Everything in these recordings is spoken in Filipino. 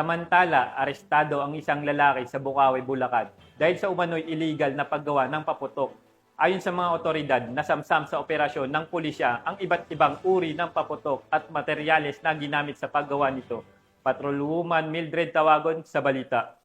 Samantala, arestado ang isang lalaki sa Bukawi, Bulacan dahil sa umano'y illegal na paggawa ng paputok. Ayon sa mga otoridad, nasamsam sa operasyon ng pulisya ang iba't ibang uri ng paputok at materyales na ginamit sa paggawa nito. Patrolwoman Mildred Tawagon sa balita.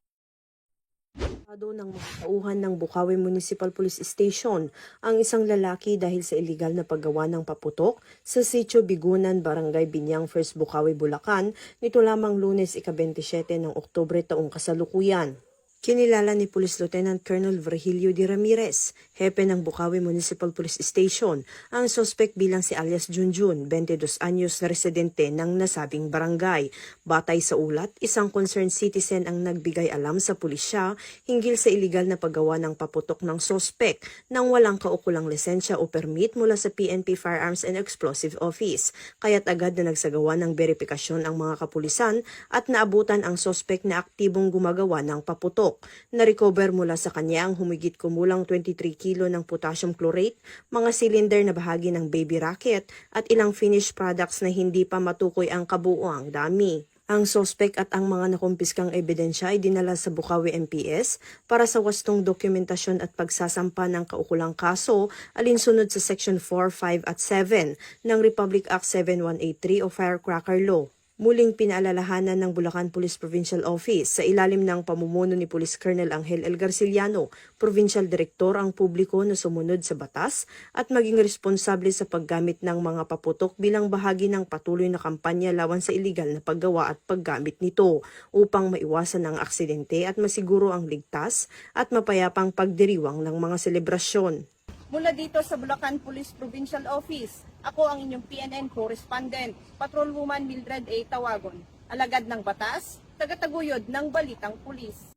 Ng mga tauhan ng Bukawi Municipal Police Station ang isang lalaki dahil sa iligal na paggawa ng paputok sa Sitio Bigunan, Barangay Binyang, First Bukawi, Bulacan nito lamang Lunes ika-27 ng Oktubre taong kasalukuyan. Kinilala ni Police Lieutenant Colonel Virgilio D. Ramirez, hepe ng Bukawi Municipal Police Station, ang suspect bilang si alias Junjun, 22 anyos na residente ng nasabing barangay. Batay sa ulat, isang concerned citizen ang nagbigay alam sa pulisya hinggil sa iligal na paggawa ng paputok ng suspect nang walang kaukulang lisensya o permit mula sa PNP Firearms and Explosive Office. Kaya't agad na nagsagawa ng verifikasyon ang mga kapulisan at naabutan ang suspect na aktibong gumagawa ng paputok. Na-recover mula sa kanya ang humigit kumulang 23 kilo ng potassium chlorate, mga cylinder na bahagi ng baby rocket at ilang finished products na hindi pa matukoy ang kabuuang dami. Ang suspect at ang mga nakumpiskang ebidensya ay dinala sa Bukawi MPS para sa wastong dokumentasyon at pagsasampa ng kaukulang kaso alinsunod sa Section 4, 5 at 7 ng Republic Act 7183 o Firecracker Law. Muling pinaalalahanan ng Bulacan Police Provincial Office sa ilalim ng pamumuno ni Police Colonel Angel L. Garciliano, Provincial Director ang publiko na sumunod sa batas at maging responsable sa paggamit ng mga paputok bilang bahagi ng patuloy na kampanya lawan sa iligal na paggawa at paggamit nito upang maiwasan ang aksidente at masiguro ang ligtas at mapayapang pagdiriwang ng mga selebrasyon. Mula dito sa Bulacan Police Provincial Office, ako ang inyong PNN correspondent, Patrolwoman Mildred A. Tawagon, alagad ng batas, tagataguyod ng Balitang Pulis.